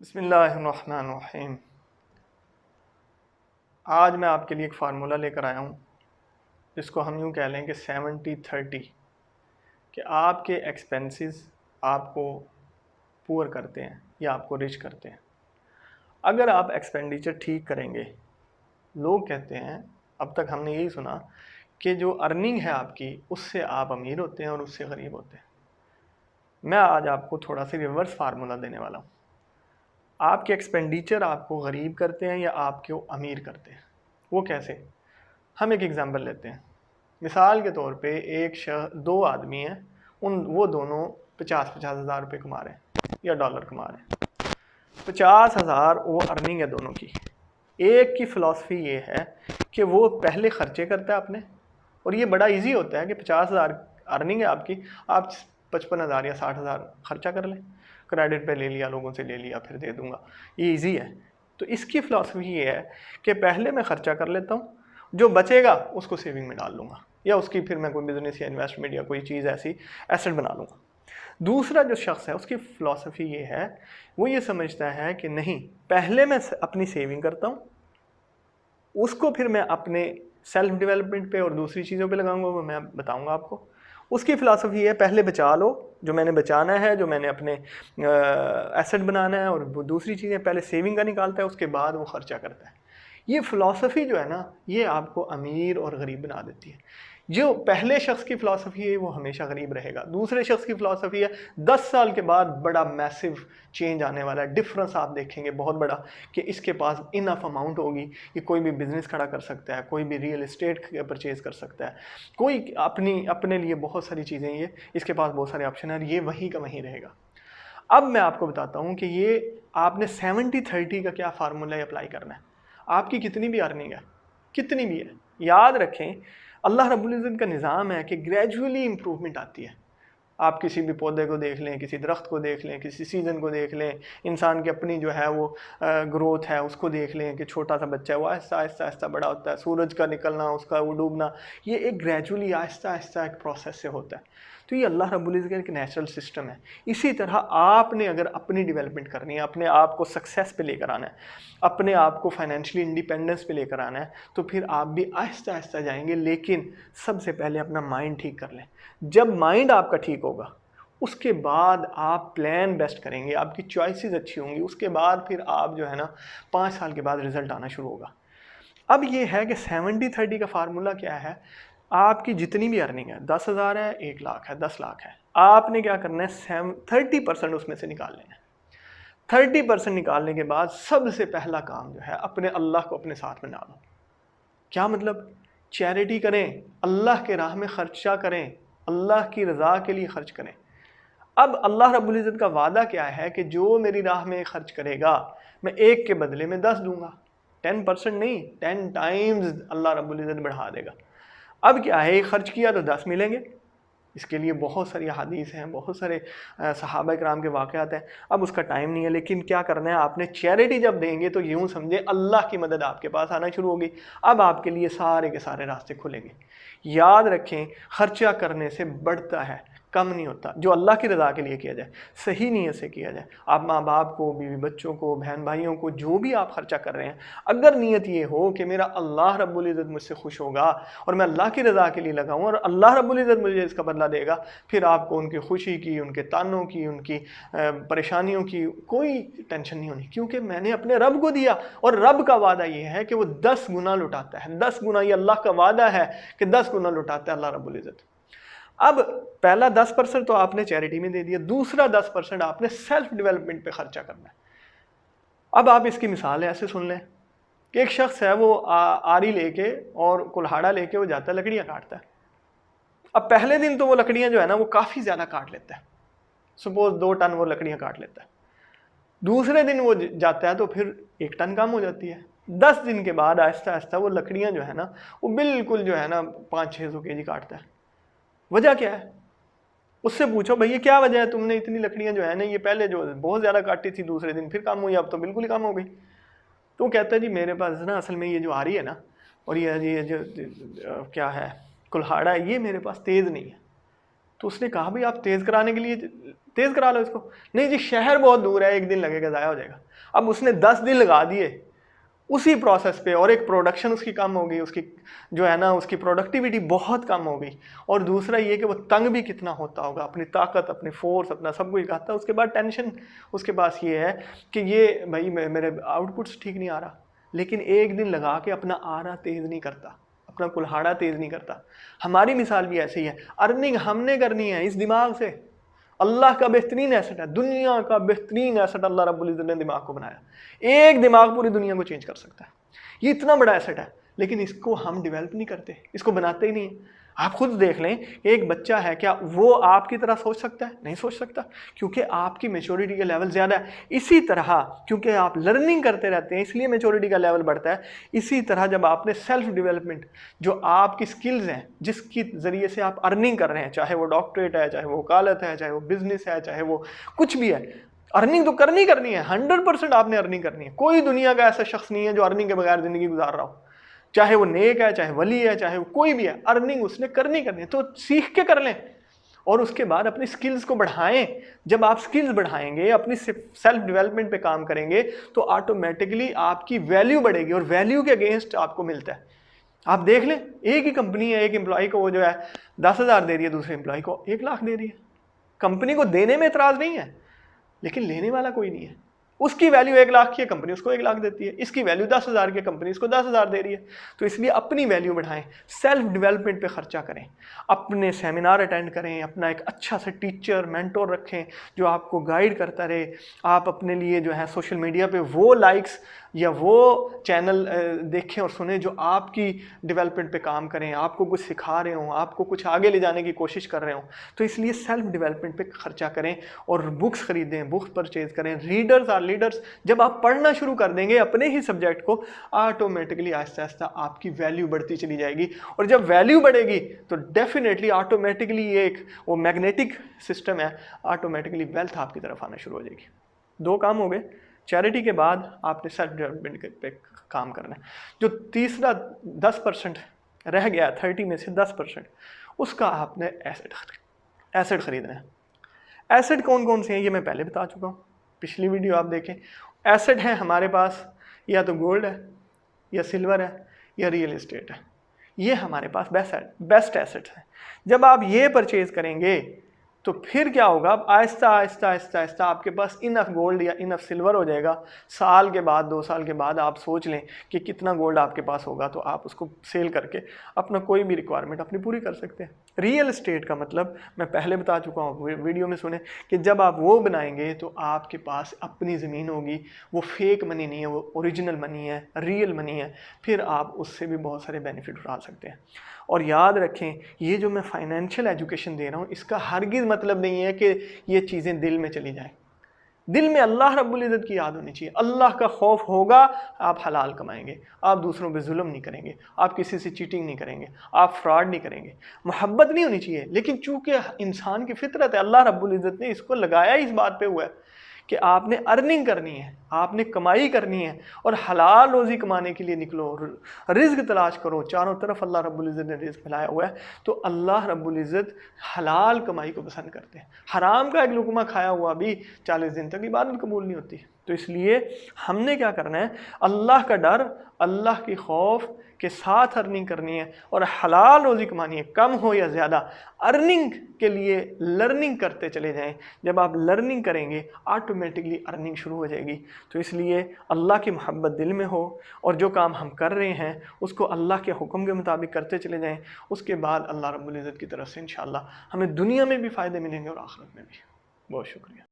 بسم اللہ الرحمن الرحیم۔ آج میں آپ کے لیے ایک فارمولہ لے کر آیا ہوں جس کو ہم یوں کہہ لیں کہ 70-30، کہ آپ کے ایکسپینسز آپ کو پور کرتے ہیں یا آپ کو رچ کرتے ہیں۔ اگر آپ ایکسپینڈیچر ٹھیک کریں گے، لوگ کہتے ہیں، اب تک ہم نے یہی سنا کہ جو ارننگ ہے آپ کی اس سے آپ امیر ہوتے ہیں اور اس سے غریب ہوتے ہیں۔ میں آج آپ کو تھوڑا سا ریورس فارمولہ دینے والا ہوں۔ آپ کے ایکسپینڈیچر آپ کو غریب کرتے ہیں یا آپ کو امیر کرتے ہیں؟ وہ کیسے؟ ہم ایک ایگزامپل لیتے ہیں۔ مثال کے طور پہ دو آدمی ہیں، وہ دونوں 50,000 روپے کما رہے ہیں یا ڈالر کما رہے ہیں۔ 50,000 وہ ارننگ ہے دونوں کی۔ ایک کی فلسفی یہ ہے کہ وہ پہلے خرچے کرتا ہے اپنے، اور یہ بڑا ایزی ہوتا ہے کہ 50,000 ارننگ ہے آپ کی، آپ 55,000 یا 60,000 خرچہ کر لیں، کریڈٹ پہ لے لیا، لوگوں سے لے لیا، پھر دے دوں گا، یہ ایزی ہے۔ تو اس کی فلسفی یہ ہے کہ پہلے میں خرچہ کر لیتا ہوں، جو بچے گا اس کو سیونگ میں ڈال لوں گا، یا اس کی پھر میں کوئی بزنس یا انویسٹمنٹ یا کوئی چیز ایسی ایسٹ بنا لوں گا۔ دوسرا جو شخص ہے اس کی فلسفی یہ ہے، وہ یہ سمجھتا ہے کہ نہیں، پہلے میں اپنی سیونگ کرتا ہوں، اس کو پھر میں اپنے سیلف ڈیولپمنٹ پہ اور دوسری چیزوں پہ لگاؤں گا، وہ میں بتاؤں گا آپ کو۔ اس کی فلسفی ہے پہلے بچا لو، جو میں نے بچانا ہے، جو میں نے اپنے ایسٹ بنانا ہے، اور دوسری چیزیں پہلے سیونگ کا نکالتا ہے، اس کے بعد وہ خرچہ کرتا ہے۔ یہ فلسفی جو ہے نا، یہ آپ کو امیر اور غریب بنا دیتی ہے۔ جو پہلے شخص کی فلسفی ہے وہ ہمیشہ غریب رہے گا۔ دوسرے شخص کی فلسفی ہے 10 سال کے بعد بڑا میسو چینج آنے والا ہے، ڈفرنس آپ دیکھیں گے بہت بڑا، کہ اس کے پاس انف اماؤنٹ ہوگی کہ کوئی بھی بزنس کھڑا کر سکتا ہے، کوئی بھی ریئل اسٹیٹ پرچیز کر سکتا ہے، کوئی اپنے لیے بہت ساری چیزیں، یہ اس کے پاس بہت سارے آپشن ہیں، یہ وہیں کا وہیں رہے گا۔ اب میں آپ کو بتاتا ہوں کہ یہ آپ نے 70-30 کا کیا فارمولہ اپلائی کرنا ہے۔ آپ کی کتنی بھی ارننگ ہے، کتنی بھی ہے، یاد رکھیں اللہ رب العزت کا نظام ہے کہ گریجولی امپروومنٹ آتی ہے۔ آپ کسی بھی پودے کو دیکھ لیں، کسی درخت کو دیکھ لیں، کسی سیزن کو دیکھ لیں، انسان کی اپنی جو ہے وہ گروتھ ہے اس کو دیکھ لیں کہ چھوٹا سا بچہ ہے وہ آہستہ آہستہ آہستہ بڑا ہوتا ہے، سورج کا نکلنا، اس کا وہ ڈوبنا، یہ ایک گریجولی آہستہ آہستہ ایک پروسیس سے ہوتا ہے۔ تو یہ اللہ رب العزت کا ایک نیچرل سسٹم ہے۔ اسی طرح آپ نے اگر اپنی ڈیولپمنٹ کرنی ہے، اپنے آپ کو سکسیس پہ لے کر آنا ہے، اپنے آپ کو فائنینشلی انڈیپینڈنس پہ لے کر آنا ہے، تو پھر آپ بھی آہستہ آہستہ جائیں گے، لیکن سب سے پہلے اپنا مائنڈ ٹھیک کر لیں۔ جب مائنڈ آپ کا ٹھیک ہوگا، اس کے بعد آپ پلان بیسٹ کریں گے، آپ کی چوائسیز اچھی ہوں گی، اس کے بعد پھر آپ جو ہے نا 5 سال کے بعد رزلٹ آنا شروع ہوگا۔ اب یہ ہے کہ 70-30 کا فارمولہ کیا ہے؟ آپ کی جتنی بھی ارننگ ہے، 10,000 ہے، 1 لاکھ ہے، 10 لاکھ ہے، آپ نے کیا کرنا ہے؟ 30% اس میں سے نکال لینا ہے۔ 30% نکالنے کے بعد سب سے پہلا کام جو ہے، اپنے اللہ کو اپنے ساتھ میں ڈالو۔ کیا مطلب؟ چیریٹی کریں، اللہ کے راہ میں خرچہ کریں، اللہ کی رضا کے لیے خرچ کریں۔ اب اللہ رب العزت کا وعدہ کیا ہے کہ جو میری راہ میں خرچ کرے گا، میں 1 کے بدلے میں 10 دوں گا، 10% نہیں، 10 ٹائمز اللہ رب العزت بڑھا دے گا۔ اب کیا ہے، خرچ کیا تو 10 ملیں گے۔ اس کے لیے بہت ساری حدیث ہیں، بہت سارے صحابہ کرام کے واقعات ہیں، اب اس کا ٹائم نہیں ہے، لیکن کیا کرنا ہے آپ نے؟ چیریٹی جب دیں گے تو یوں سمجھے اللہ کی مدد آپ کے پاس آنا شروع ہوگی۔ اب آپ کے لیے سارے کے سارے راستے کھلیں گے۔ یاد رکھیں، خرچہ کرنے سے بڑھتا ہے، کم نہیں ہوتا۔ جو اللہ کی رضا کے لیے کیا جائے، صحیح نیت سے کیا جائے، آپ ماں باپ کو، بیوی بچوں کو، بہن بھائیوں کو، جو بھی آپ خرچہ کر رہے ہیں، اگر نیت یہ ہو کہ میرا اللہ رب العزت مجھ سے خوش ہوگا اور میں اللہ کی رضا کے لیے لگاؤں اور اللہ رب العزت مجھے اس کا بدلہ دے گا، پھر آپ کو ان کی خوشی کی، ان کے تانوں کی، ان کی پریشانیوں کی کوئی ٹینشن نہیں ہونی، کیونکہ میں نے اپنے رب کو دیا، اور رب کا وعدہ یہ ہے کہ وہ 10 گنا لوٹاتا ہے۔ 10 گنا، یہ اللہ کا وعدہ ہے کہ 10 گنا لوٹاتا ہے اللہ رب العزت۔ اب پہلا 10% تو آپ نے چیریٹی میں دے دیا، دوسرا 10% آپ نے سیلف ڈیولپمنٹ پہ خرچہ کرنا ہے۔ اب آپ اس کی مثال ایسے سن لیں کہ ایک شخص ہے، وہ آری لے کے اور کلہاڑا لے کے وہ جاتا ہے، لکڑیاں کاٹتا ہے۔ اب پہلے دن تو وہ لکڑیاں جو ہے نا وہ کافی زیادہ کاٹ لیتا ہے، سپوز 2 ٹن وہ لکڑیاں کاٹ لیتا ہے۔ دوسرے دن وہ جاتا ہے تو پھر 1 ٹن کم ہو جاتی ہے۔ 10 دن کے بعد آہستہ آہستہ وہ لکڑیاں جو ہے نا وہ بالکل جو ہے نا 500-600 kg کاٹتا ہے۔ وجہ کیا ہے؟ اس سے پوچھو بھئی یہ کیا وجہ ہے، تم نے اتنی لکڑیاں جو ہے نا یہ پہلے جو بہت زیادہ کاٹی تھی، دوسرے دن پھر کم ہوئی، اب تو بالکل ہی کم ہو گئی۔ تو وہ کہتا ہے جی میرے پاس نا اصل میں یہ جو آ رہی ہے نا، اور یہ جو کیا ہے کلہاڑا ہے، یہ میرے پاس تیز نہیں ہے، تو اس نے کہا بھائی آپ تیز کرانے کے لیے تیز کرا لو اس کو. نہیں جی شہر بہت دور ہے، 1 دن لگے گا، ضائع ہو جائے گا. اب اس نے 10 دن لگا دیے اسی پروسیس پہ، اور ایک پروڈکشن اس کی کم ہو گئی، اس کی جو ہے نا اس کی پروڈکٹیوٹی بہت کم ہو گئی. اور دوسرا یہ کہ وہ تنگ بھی کتنا ہوتا ہوگا، اپنی طاقت، اپنی فورس، اپنا سب کچھ کہتا ہے. اس کے بعد ٹینشن اس کے پاس یہ ہے کہ یہ بھائی میرے آؤٹ پٹس ٹھیک نہیں آ رہا، لیکن 1 دن لگا کے اپنا آرا تیز نہیں کرتا، اپنا کلہاڑا تیز نہیں کرتا. ہماری مثال بھی ایسی ہے. ارننگ ہم نے کرنی ہے اس دماغ سے. اللہ کا بہترین ایسٹ ہے، دنیا کا بہترین ایسٹ اللہ رب العزت نے دماغ کو بنایا. ایک دماغ پوری دنیا کو چینج کر سکتا ہے. یہ اتنا بڑا ایسٹ ہے، لیکن اس کو ہم ڈیولپ نہیں کرتے، اس کو بناتے ہی نہیں. آپ خود دیکھ لیں کہ ایک بچہ ہے، کیا وہ آپ کی طرح سوچ سکتا ہے؟ نہیں سوچ سکتا، کیونکہ آپ کی میچورٹی کا لیول زیادہ ہے. اسی طرح کیونکہ آپ لرننگ کرتے رہتے ہیں اس لیے میچورٹی کا لیول بڑھتا ہے. اسی طرح جب آپ نے سیلف ڈیولپمنٹ، جو آپ کی سکلز ہیں جس کی ذریعے سے آپ ارننگ کر رہے ہیں، چاہے وہ ڈاکٹریٹ ہے، چاہے وہ وکالت ہے، چاہے وہ بزنس ہے، چاہے وہ کچھ بھی ہے، ارننگ تو کرنی ہے. 100% آپ نے ارننگ کرنی ہے. کوئی دنیا کا ایسا شخص نہیں ہے جو ارننگ کے بغیر زندگی گزار رہا ہو، چاہے وہ نیک ہے، چاہے ولی ہے، چاہے وہ کوئی بھی ہے. ارننگ اس نے کرنی ہے، تو سیکھ کے کر لیں اور اس کے بعد اپنی سکلز کو بڑھائیں. جب آپ سکلز بڑھائیں گے، اپنی سیلف ڈیولپمنٹ پہ کام کریں گے، تو آٹومیٹکلی آپ کی ویلیو بڑھے گی، اور ویلیو کے اگینسٹ آپ کو ملتا ہے. آپ دیکھ لیں ایک ہی کمپنی ہے، ایک امپلائی کو وہ جو ہے 10,000 دے رہی ہے، دوسرے امپلائی کو 1 لاکھ دے رہی ہے. کمپنی کو دینے میں اعتراض نہیں ہے، لیکن لینے والا کوئی نہیں ہے. اس کی ویلیو 1 لاکھ کی ہے، کمپنی اس کو 1 لاکھ دیتی ہے. اس کی ویلیو 10,000 کی ہے، کمپنی اس کو 10,000 دے رہی ہے. تو اس لیے اپنی ویلیو بڑھائیں، سیلف ڈیولپمنٹ پہ خرچہ کریں، اپنے سیمینار اٹینڈ کریں، اپنا ایک اچھا سا ٹیچر مینٹور رکھیں جو آپ کو گائیڈ کرتا رہے. آپ اپنے لیے جو ہے سوشل میڈیا پہ وہ لائکس یا وہ چینل دیکھیں اور سنیں جو آپ کی ڈیولپمنٹ پہ کام کریں، آپ کو کچھ سکھا رہے ہوں، آپ کو کچھ آگے لے جانے کی کوشش کر رہے ہوں. تو اس لیے سیلف ڈیولپمنٹ پہ خرچہ کریں اور بکس خریدیں، بکس پرچیز کریں. Readers are leaders. جب آپ پڑھنا شروع کر دیں گے اپنے ہی سبجیکٹ کو، آٹومیٹکلی آہستہ آہستہ آپ کی ویلیو بڑھتی چلی جائے گی. اور جب ویلیو بڑھے گی تو ڈیفینیٹلی آٹومیٹکلی یہ ایک وہ میگنیٹک سسٹم ہے، آٹومیٹکلی ویلتھ آپ کی طرف آنا شروع ہو جائے گی. 2 کام ہو گئے. چیریٹی کے بعد آپ نے سیلف ڈیولپمنٹ پہ کام کرنا ہے. جو تیسرا 10% رہ گیا 30 میں سے 10%، اس کا آپ نے ایسٹ خریدنا ہے. ایسٹ کون کون سے ہیں یہ میں پہلے بتا چکا ہوں، پچھلی ویڈیو آپ دیکھیں. ایسٹ ہیں ہمارے پاس یا تو گولڈ ہے، یا سلور ہے، یا ریئل اسٹیٹ ہے. یہ ہمارے پاس بیسٹ ایسٹ ہیں. جب آپ یہ پرچیز کریں گے تو پھر کیا ہوگا، آہستہ آہستہ آہستہ آہستہ آپ کے پاس انف گولڈ یا انف سلور ہو جائے گا. سال کے بعد 2 سال کے بعد آپ سوچ لیں کہ کتنا گولڈ آپ کے پاس ہوگا، تو آپ اس کو سیل کر کے اپنا کوئی بھی ریکوائرمنٹ اپنی پوری کر سکتے ہیں. ریئل اسٹیٹ کا مطلب میں پہلے بتا چکا ہوں، ویڈیو میں سنیں، کہ جب آپ وہ بنائیں گے تو آپ کے پاس اپنی زمین ہوگی. وہ فیک منی نہیں ہے، وہ اوریجنل منی ہے، ریئل منی ہے. پھر آپ اس سے بھی بہت سارے بینیفٹ اٹھا سکتے ہیں. اور یاد رکھیں یہ جو میں فائنینشیل ایجوکیشن دے رہا ہوں اس کا ہرگز مطلب نہیں ہے کہ یہ چیزیں دل میں چلی جائیں. دل میں اللہ رب العزت کی یاد ہونی چاہیے، اللہ کا خوف ہوگا، آپ حلال کمائیں گے، آپ دوسروں پہ ظلم نہیں کریں گے، آپ کسی سے چیٹنگ نہیں کریں گے، آپ فراڈ نہیں کریں گے. محبت نہیں ہونی چاہیے، لیکن چونکہ انسان کی فطرت ہے، اللہ رب العزت نے اس کو لگایا اس بات پہ ہوا ہے کہ آپ نے ارننگ کرنی ہے، آپ نے کمائی کرنی ہے، اور حلال روزی کمانے کے لیے نکلو، رزق تلاش کرو. چاروں طرف اللہ رب العزت نے رزق پھیلایا ہوا ہے. تو اللہ رب العزت حلال کمائی کو پسند کرتے ہیں. حرام کا ایک لقمہ کھایا ہوا بھی 40 دن تک عبادت قبول نہیں ہوتی. تو اس لیے ہم نے کیا کرنا ہے، اللہ کا ڈر، اللہ کی خوف کے ساتھ ارننگ کرنی ہے اور حلال روزی کمانی ہے، کم ہو یا زیادہ. ارننگ کے لیے لرننگ کرتے چلے جائیں. جب آپ لرننگ کریں گے آٹومیٹکلی ارننگ شروع ہو جائے گی. تو اس لیے اللہ کی محبت دل میں ہو اور جو کام ہم کر رہے ہیں اس کو اللہ کے حکم کے مطابق کرتے چلے جائیں. اس کے بعد اللہ رب العزت کی طرف سے انشاءاللہ ہمیں دنیا میں بھی فائدے ملیں گے اور آخرت میں بھی. بہت شکریہ.